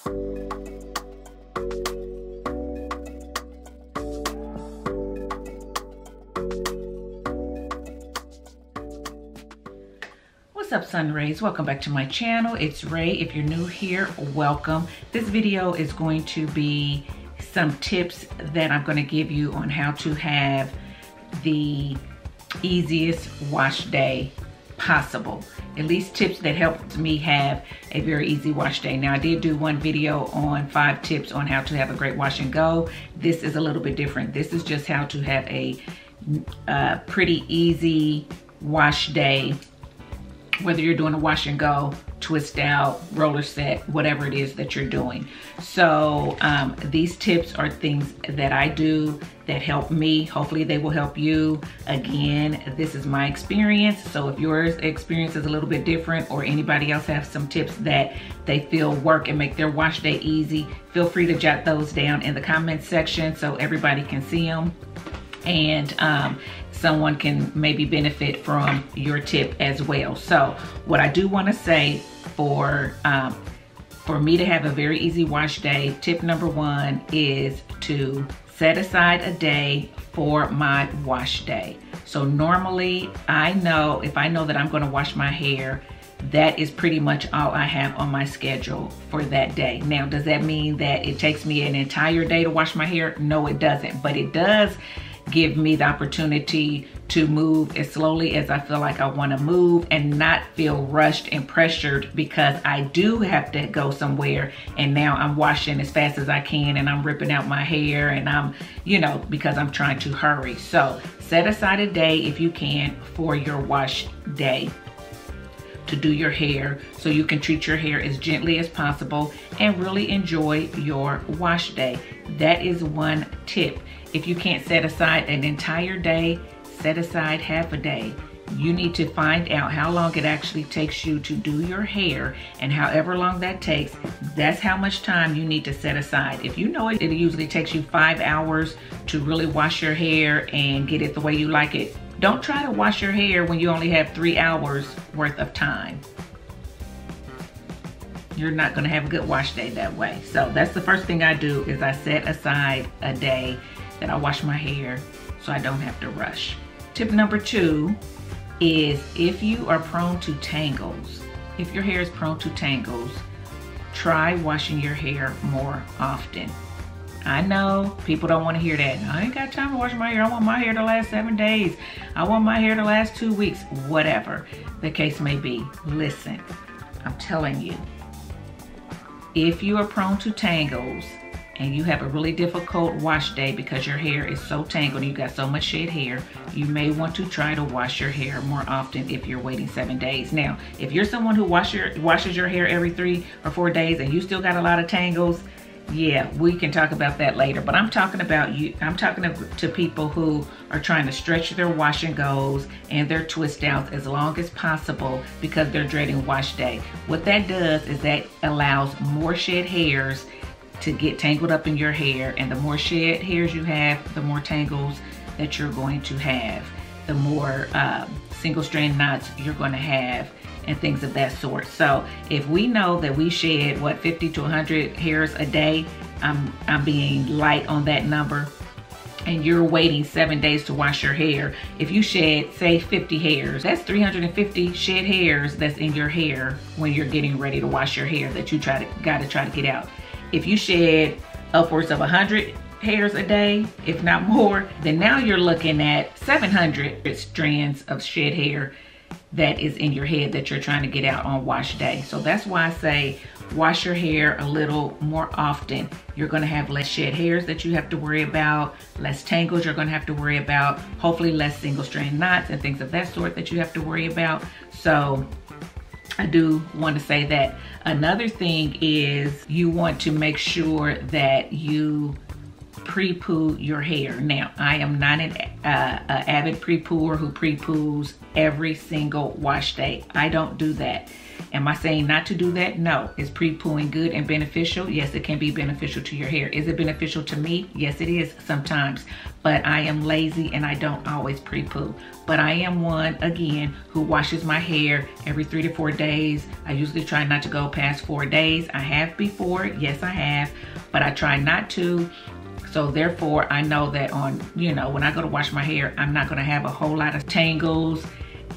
What's up, Sun Rays? Welcome back to my channel. It's Ray. If you're new here, welcome. This video is going to be some tips that I'm going to give you on how to have the easiest wash day possible. At least tips that helped me have a very easy wash day. Now, I did do one video on 5 tips on how to have a great wash and go. This is a little bit different. This is just how to have a pretty easy wash day, whether you're doing a wash and go, twist out, roller set, whatever it is that you're doing. So these tips are things that I do that help me. Hopefully they will help you. Again, this is my experience. So if your experience is a little bit different, or anybody else has some tips that they feel work and make their wash day easy, feel free to jot those down in the comment section so everybody can see them. And someone can maybe benefit from your tip as well. So what I do want to say for me to have a very easy wash day, tip number 1 is to set aside a day for my wash day. So normally if I know that I'm going to wash my hair, that is pretty much all I have on my schedule for that day. Now, does that mean that it takes me an entire day to wash my hair? No, it doesn't, but it does give me the opportunity to move as slowly as I feel like I want to move and not feel rushed and pressured because I do have to go somewhere and now I'm washing as fast as I can and I'm ripping out my hair and I'm, because I'm trying to hurry. So set aside a day if you can for your wash day to do your hair so you can treat your hair as gently as possible and really enjoy your wash day. That is one tip. If you can't set aside an entire day, set aside half a day. You need to find out how long it actually takes you to do your hair, and however long that takes, that's how much time you need to set aside. If you know it usually takes you 5 hours to really wash your hair and get it the way you like it, don't try to wash your hair when you only have 3 hours worth of time. You're not gonna have a good wash day that way. So that's the first thing I do, is I set aside a day that I wash my hair so I don't have to rush. Tip number 2 is if you are prone to tangles, if your hair is prone to tangles, try washing your hair more often. I know people don't want to hear that. I ain't got time to wash my hair. I want my hair to last 7 days. I want my hair to last 2 weeks. Whatever the case may be. Listen, I'm telling you, if you are prone to tangles and you have a really difficult wash day because your hair is so tangled and you got so much shed hair, you may want to try to wash your hair more often if you're waiting 7 days. Now, if you're someone who washes your hair every 3 or 4 days and you still got a lot of tangles, yeah, we can talk about that later. But I'm talking about you. I'm talking to people who are trying to stretch their wash and goes and their twist outs as long as possible because they're dreading wash day. What that does is that allows more shed hairs to get tangled up in your hair, and the more shed hairs you have, the more tangles that you're going to have, the more single strand knots you're going to have, and things of that sort. So if we know that we shed 50 to 100 hairs a day, I'm being light on that number, and you're waiting 7 days to wash your hair. If you shed, say, 50 hairs, that's 350 shed hairs that's in your hair when you're getting ready to wash your hair that you gotta try to get out. If you shed upwards of 100 hairs a day, if not more, then now you're looking at 700 strands of shed hair that is in your head that you're trying to get out on wash day. So that's why I say wash your hair a little more often. You're gonna have less shed hairs that you have to worry about, less tangles you're gonna have to worry about, hopefully less single strand knots and things of that sort that you have to worry about. So I do want to say that. Another thing is you want to make sure that you pre-poo your hair. Now, I am not an avid pre-pooer who pre-poos every single wash day. I don't do that. Am I saying not to do that? No. Is pre-pooing good and beneficial? Yes, it can be beneficial to your hair. Is it beneficial to me? Yes, it is sometimes, but I am lazy and I don't always pre-poo. But I am one, again, who washes my hair every 3 to 4 days. I usually try not to go past 4 days. I have before, yes I have, but I try not to. So therefore, I know that on, you know, when I go to wash my hair, I'm not gonna have a whole lot of tangles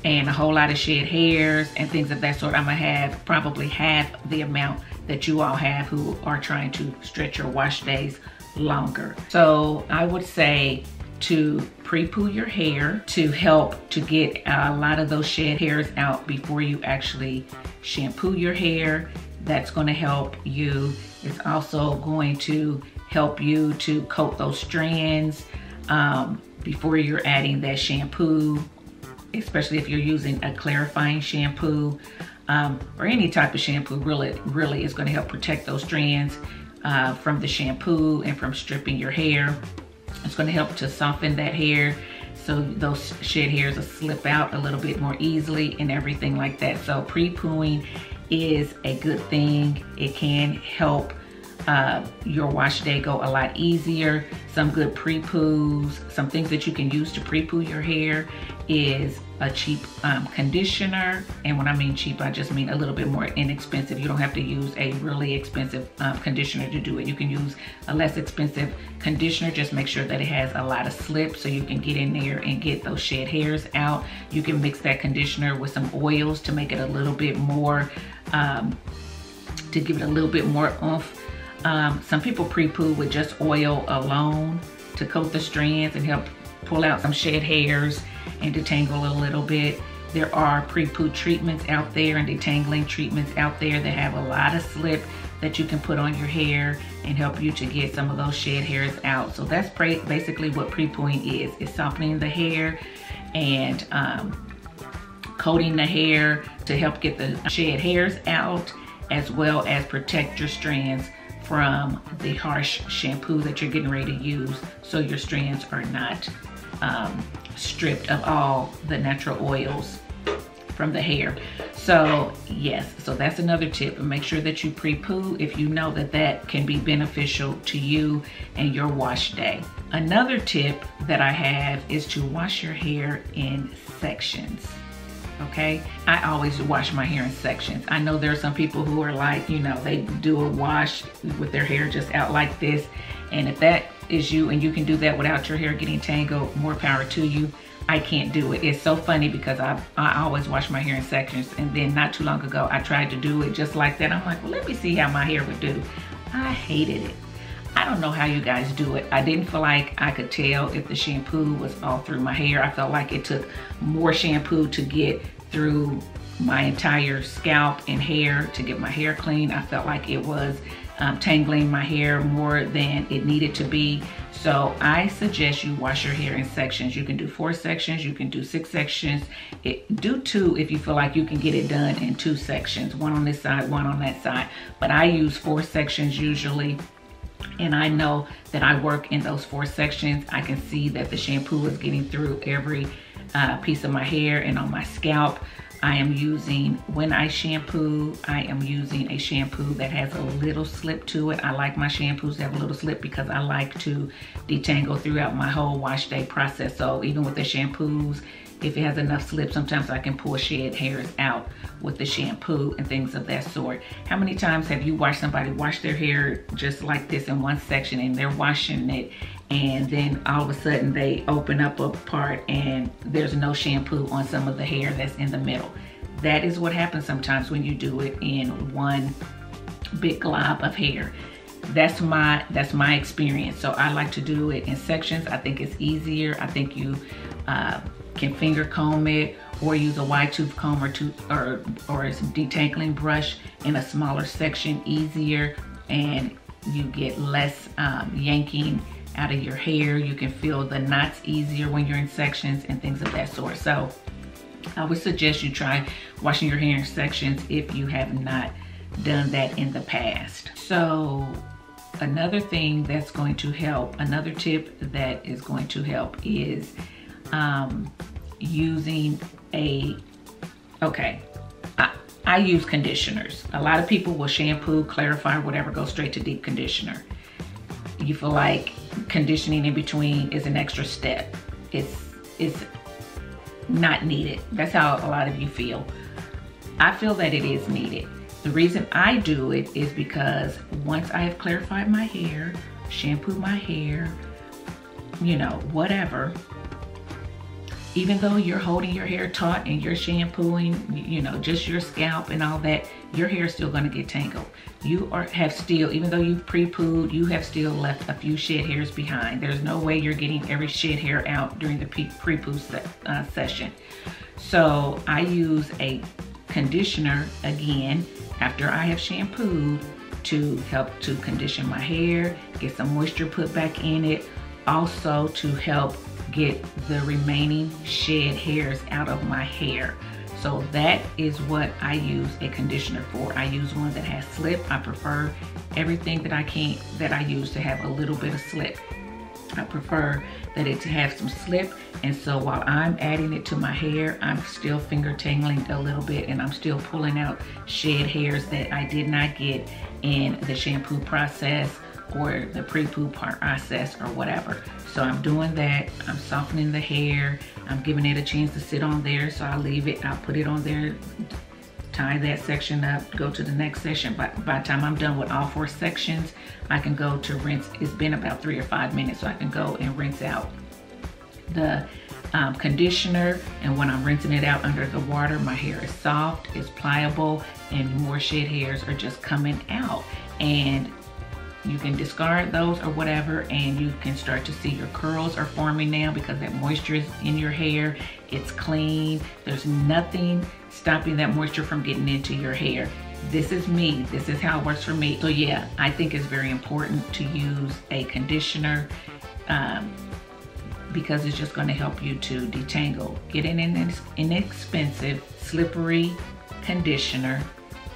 and a whole lot of shed hairs and things of that sort. I'm gonna have probably half the amount that you all have who are trying to stretch your wash days longer. So I would say to pre-poo your hair to help to get a lot of those shed hairs out before you actually shampoo your hair. That's gonna help you. It's also going to help you to coat those strands before you're adding that shampoo, especially if you're using a clarifying shampoo or any type of shampoo. Really is going to help protect those strands from the shampoo and from stripping your hair. It's going to help to soften that hair so those shed hairs will slip out a little bit more easily and everything like that. So pre-pooing is a good thing. It can help your wash day go a lot easier. Some good pre-poos, some things that you can use to pre-poo your hair is a cheap conditioner. And when I mean cheap, I just mean a little bit more inexpensive. You don't have to use a really expensive conditioner to do it. You can use a less expensive conditioner. Just make sure that it has a lot of slip so you can get in there and get those shed hairs out. You can mix that conditioner with some oils to make it a little bit more, to give it a little bit more oomph. Some people pre-poo with just oil alone to coat the strands and help pull out some shed hairs and detangle a little bit. There are pre-poo treatments out there and detangling treatments out there that have a lot of slip that you can put on your hair and help you to get some of those shed hairs out. So that's basically what pre-pooing is. It's softening the hair and coating the hair to help get the shed hairs out, as well as protect your strands from the harsh shampoo that you're getting ready to use, so your strands are not stripped of all the natural oils from the hair. So yes, so that's another tip. And make sure that you pre-poo if you know that that can be beneficial to you and your wash day. Another tip that I have is to wash your hair in sections. Okay, I always wash my hair in sections. I know there are some people who are like, you know, they do a wash with their hair just out like this. And if that is you and you can do that without your hair getting tangled, more power to you. I can't do it. It's so funny because I always wash my hair in sections. And then not too long ago, I tried to do it just like that. I'm like, well, let me see how my hair would do. I hated it. I don't know how you guys do it. I didn't feel like I could tell if the shampoo was all through my hair. I felt like it took more shampoo to get through my entire scalp and hair to get my hair clean. I felt like it was tangling my hair more than it needed to be. So I suggest you wash your hair in sections. You can do 4 sections, you can do 6 sections. Do 2 if you feel like you can get it done in 2 sections, 1 on this side, 1 on that side. But I use 4 sections usually. And I know that I work in those 4 sections. I can see that the shampoo is getting through every piece of my hair and on my scalp. I am using, when I shampoo, I am using a shampoo that has a little slip to it. I like my shampoos to have a little slip because I like to detangle throughout my whole wash day process. So even with the shampoos, if it has enough slip, sometimes I can pull shed hairs out with the shampoo and things of that sort. How many times have you watched somebody wash their hair just like this in one section and they're washing it and then all of a sudden they open up a part and there's no shampoo on some of the hair that's in the middle? That is what happens sometimes when you do it in one big glob of hair. That's my experience. So I like to do it in sections. I think it's easier. I think you can finger comb it or use a wide tooth comb or a detangling brush in a smaller section, easier, and you get less yanking out of your hair. You can feel the knots easier when you're in sections and things of that sort. So I would suggest you try washing your hair in sections if you have not done that in the past. So another thing that's going to help, another tip that is going to help is using a, I use conditioners. A lot of people will shampoo, clarify, whatever, go straight to deep conditioner. You feel like conditioning in between is an extra step. It's not needed. That's how a lot of you feel. I feel that it is needed. The reason I do it is because once I have clarified my hair, shampooed my hair, you know, whatever, even though you're holding your hair taut and you're shampooing, you know, just your scalp and all that, your hair is still gonna get tangled. You have still, even though you've pre-pooed, you have still left a few shed hairs behind. There's no way you're getting every shed hair out during the pre-poo session. So I use a conditioner again after I have shampooed to help to condition my hair, get some moisture put back in it, also to help get the remaining shed hairs out of my hair. So that is what I use a conditioner for. I use one that has slip. I prefer everything that I use to have a little bit of slip. I prefer that it to have some slip, and so while I'm adding it to my hair, I'm still finger tangling a little bit, and I'm still pulling out shed hairs that I did not get in the shampoo process or the pre-poo process or whatever. So I'm doing that. I'm softening the hair. I'm giving it a chance to sit on there. So I leave it, I'll put it on there, tie that section up, go to the next section. By the time I'm done with all 4 sections, I can go to rinse. It's been about 3 or 5 minutes, so I can go and rinse out the conditioner. And when I'm rinsing it out under the water, my hair is soft, it's pliable, and more shed hairs are just coming out. And you can discard those or whatever, and you can start to see your curls are forming now because that moisture is in your hair. It's clean. There's nothing stopping that moisture from getting into your hair. This is me. This is how it works for me. So yeah, I think it's very important to use a conditioner because it's just going to help you to detangle. Get an inexpensive, slippery conditioner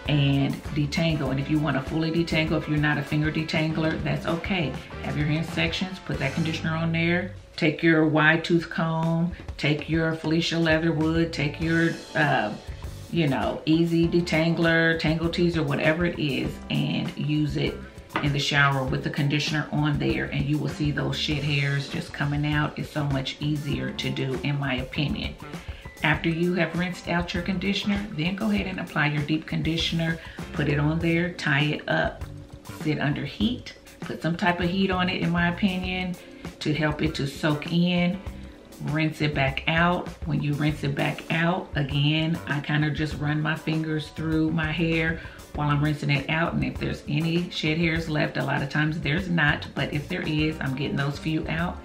and detangle. And if you want to fully detangle, if you're not a finger detangler, that's okay. Have your hand sections, put that conditioner on there. Take your wide tooth comb, take your Felicia Leatherwood, take your, you know, easy detangler, tangle teaser, whatever it is, and use it in the shower with the conditioner on there, and you will see those shed hairs just coming out. It's so much easier to do, in my opinion. After you have rinsed out your conditioner, then go ahead and apply your deep conditioner, put it on there, tie it up, sit under heat, put some type of heat on it, in my opinion, to help it to soak in. Rinse it back out. When you rinse it back out, again, I kind of just run my fingers through my hair while I'm rinsing it out, and if there's any shed hairs left, a lot of times there's not, but if there is, I'm getting those few out,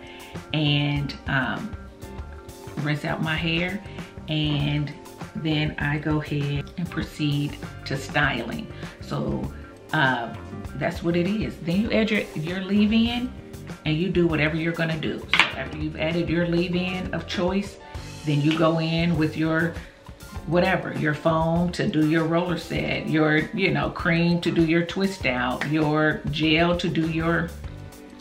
and rinse out my hair, and then I go ahead and proceed to styling. So that's what it is. Then you add your leave-in, and you do whatever you're gonna do. So after you've added your leave-in of choice, then you go in with your whatever, your foam to do your roller set, your, you know, cream to do your twist out, your gel to do your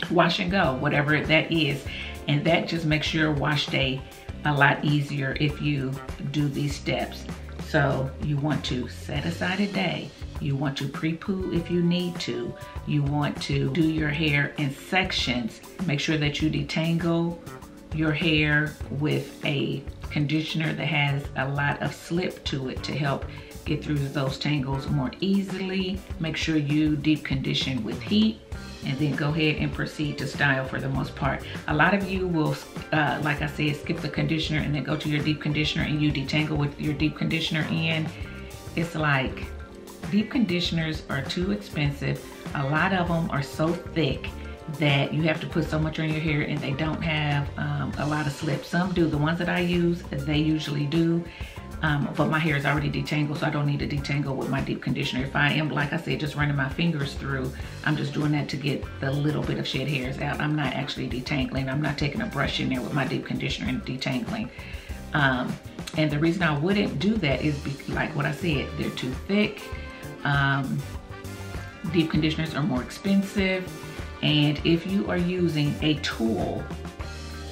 wash and go, whatever that is. And that just makes your wash day a lot easier if you do these steps. So you want to set aside a day. You want to pre-poo if you need to. You want to do your hair in sections. Make sure that you detangle your hair with a conditioner that has a lot of slip to it to help get through those tangles more easily. Make sure you deep condition with heat, and then go ahead and proceed to style for the most part. A lot of you will, like I said, skip the conditioner and then go to your deep conditioner and you detangle with your deep conditioner in. It's like, deep conditioners are too expensive. A lot of them are so thick that you have to put so much on your hair, and they don't have a lot of slip. Some do. The ones that I use, they usually do. But my hair is already detangled, so I don't need to detangle with my deep conditioner. If I am, like I said, just running my fingers through, I'm just doing that to get the little bit of shed hairs out. I'm not actually detangling. I'm not taking a brush in there with my deep conditioner and detangling. And the reason I wouldn't do that is like what I said, they're too thick. Deep conditioners are more expensive. And if you are using a tool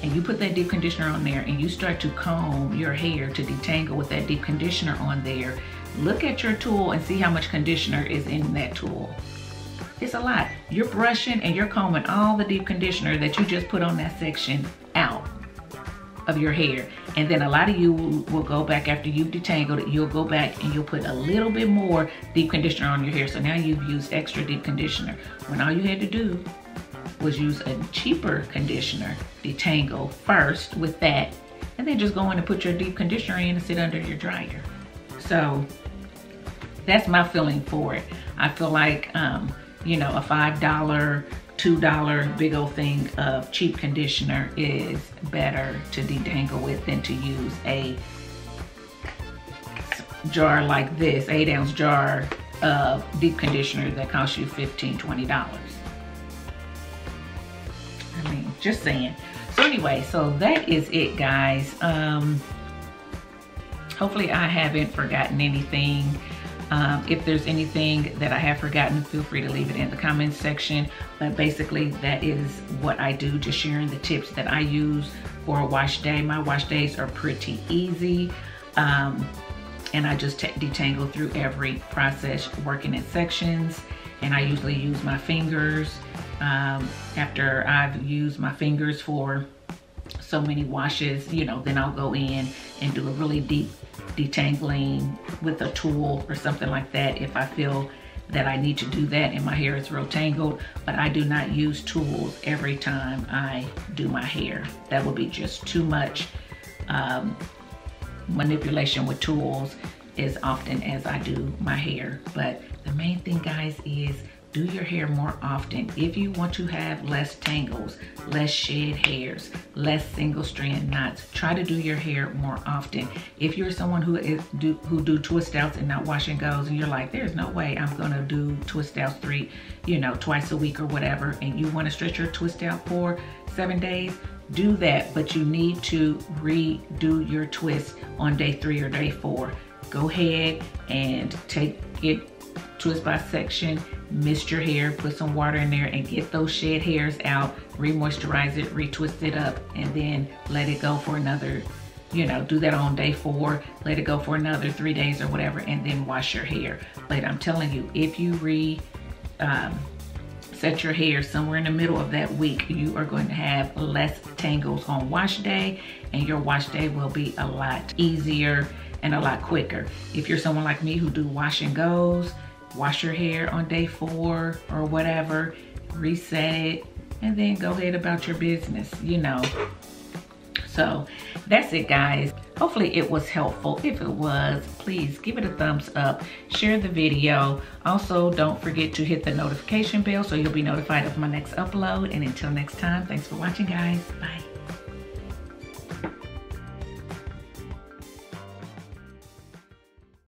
and you put that deep conditioner on there and you start to comb your hair to detangle with that deep conditioner on there, look at your tool and see how much conditioner is in that tool. It's a lot. You're brushing and you're combing all the deep conditioner that you just put on that section out of your hair. And then a lot of you will go back after you've detangled it, you'll go back and you'll put a little bit more deep conditioner on your hair. So now you've used extra deep conditioner when all you had to do was use a cheaper conditioner, detangle first with that, and then just go in and put your deep conditioner in and sit under your dryer. So that's my feeling for it. I feel like, you know, a $5, $2 big old thing of cheap conditioner is better to detangle with than to use a jar like this, 8-ounce jar of deep conditioner that costs you $15, $20. I mean, just saying. So anyway, so that is it, guys. Hopefully I haven't forgotten anything. If there's anything that I have forgotten, feel free to leave it in the comments section. But basically that is what I do, just sharing the tips that I use for a wash day. My wash days are pretty easy. And I just detangle through every process, working in sections. And I usually use my fingers. After I've used my fingers for so many washes, you know, then I'll go in and do a really deep detangling with a tool or something like that if I feel that I need to do that and my hair is real tangled. But I do not use tools every time I do my hair. That would be just too much manipulation with tools as often as I do my hair. But the main thing, guys, is do your hair more often. If you want to have less tangles, less shed hairs, less single strand knots, try to do your hair more often. If you're someone who do twist outs and not wash and goes, and you're like, there's no way I'm gonna do twist outs twice a week or whatever, and you wanna stretch your twist out for 7 days, do that, but you need to redo your twist on day 3 or day 4. Go ahead and take it twist by section, mist your hair, put some water in there and get those shed hairs out, re-moisturize it, retwist it up, and then let it go for another, you know, do that on day 4, let it go for another 3 days or whatever, and then wash your hair. But I'm telling you, if you set your hair somewhere in the middle of that week, you are going to have less tangles on wash day, and your wash day will be a lot easier and a lot quicker. If you're someone like me who do wash and goes, wash your hair on day 4 or whatever, reset it, and then go ahead about your business, you know. So that's it, guys. Hopefully it was helpful. If it was, please give it a thumbs up, share the video. Also, don't forget to hit the notification bell so you'll be notified of my next upload. And until next time, thanks for watching, guys. Bye.